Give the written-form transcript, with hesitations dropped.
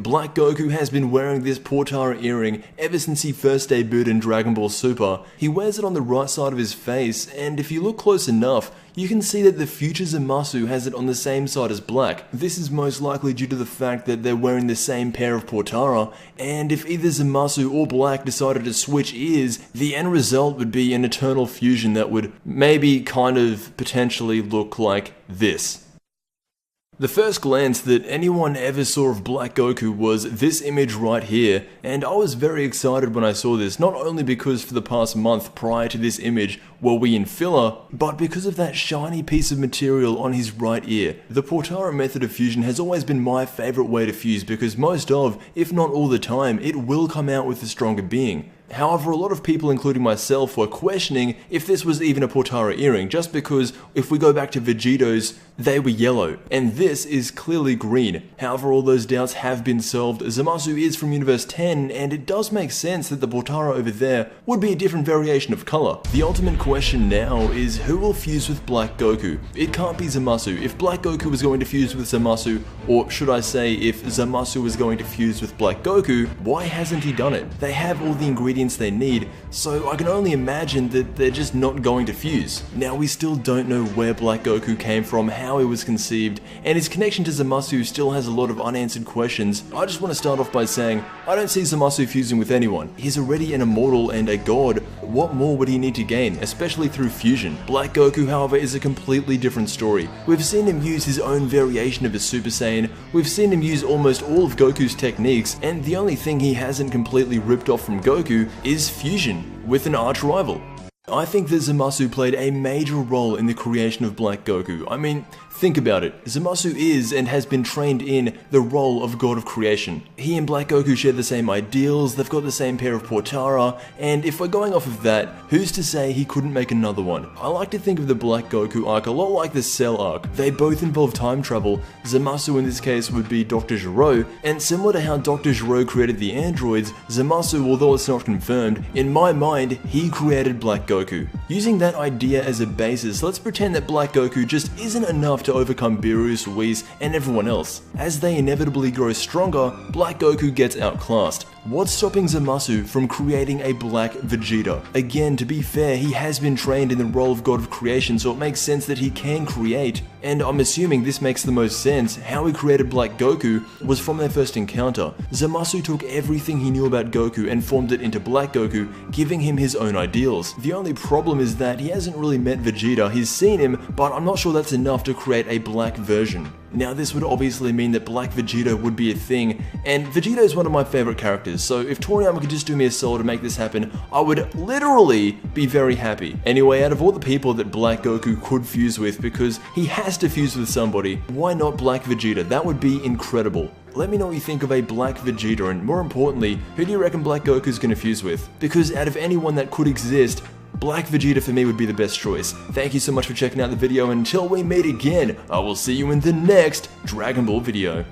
Black Goku has been wearing this Portara earring ever since he first debuted in Dragon Ball Super. He wears it on the right side of his face, and if you look close enough, you can see that the future Zamasu has it on the same side as Black. This is most likely due to the fact that they're wearing the same pair of Portara, and if either Zamasu or Black decided to switch ears, the end result would be an eternal fusion that would maybe kind of potentially look like this. The first glance that anyone ever saw of Black Goku was this image right here, and I was very excited when I saw this, not only because for the past month prior to this image were we in filler, but because of that shiny piece of material on his right ear. The Portara method of fusion has always been my favourite way to fuse because most of, if not all the time, it will come out with the stronger being. However, a lot of people, including myself, were questioning if this was even a Portara earring, just because if we go back to Vegito's, they were yellow, and this is clearly green. However, all those doubts have been solved. Zamasu is from Universe 10, and it does make sense that the Portara over there would be a different variation of colour. The ultimate question now is who will fuse with Black Goku? It can't be Zamasu. If Black Goku was going to fuse with Zamasu, or should I say if Zamasu was going to fuse with Black Goku, why hasn't he done it? They have all the ingredients they need, so I can only imagine that they're just not going to fuse. Now, we still don't know where Black Goku came from, how he was conceived, and his connection to Zamasu still has a lot of unanswered questions. I just want to start off by saying, I don't see Zamasu fusing with anyone. He's already an immortal and a god. What more would he need to gain, especially through fusion? Black Goku, however, is a completely different story. We've seen him use his own variation of a Super Saiyan, we've seen him use almost all of Goku's techniques, and the only thing he hasn't completely ripped off from Goku is fusion with an arch rival. I think that Zamasu played a major role in the creation of Black Goku. I mean, think about it. Zamasu is and has been trained in the role of God of Creation. He and Black Goku share the same ideals, they've got the same pair of Portara, and if we're going off of that, who's to say he couldn't make another one? I like to think of the Black Goku arc a lot like the Cell arc. They both involve time travel. Zamasu in this case would be Dr. Gero, and similar to how Dr. Gero created the androids, Zamasu, although it's not confirmed, in my mind, he created Black Goku. Using that idea as a basis, let's pretend that Black Goku just isn't enough to overcome Beerus, Whis, and everyone else. As they inevitably grow stronger, Black Goku gets outclassed. What's stopping Zamasu from creating a Black Vegeta? Again, to be fair, he has been trained in the role of God of Creation, so it makes sense that he can create, and I'm assuming this makes the most sense. How he created Black Goku was from their first encounter. Zamasu took everything he knew about Goku and formed it into Black Goku, giving him his own ideals. The only problem is that he hasn't really met Vegeta. He's seen him, but I'm not sure that's enough to create a Black version. Now, this would obviously mean that Black Vegeta would be a thing, and Vegeta is one of my favorite characters, so if Toriyama could just do me a solid to make this happen, I would literally be very happy. Anyway, out of all the people that Black Goku could fuse with, because he has to fuse with somebody, why not Black Vegeta? That would be incredible. Let me know what you think of a Black Vegeta, and more importantly, who do you reckon Black Goku's gonna fuse with? Because out of anyone that could exist, Black Vegeta for me would be the best choice. Thank you so much for checking out the video, and until we meet again, I will see you in the next Dragon Ball video.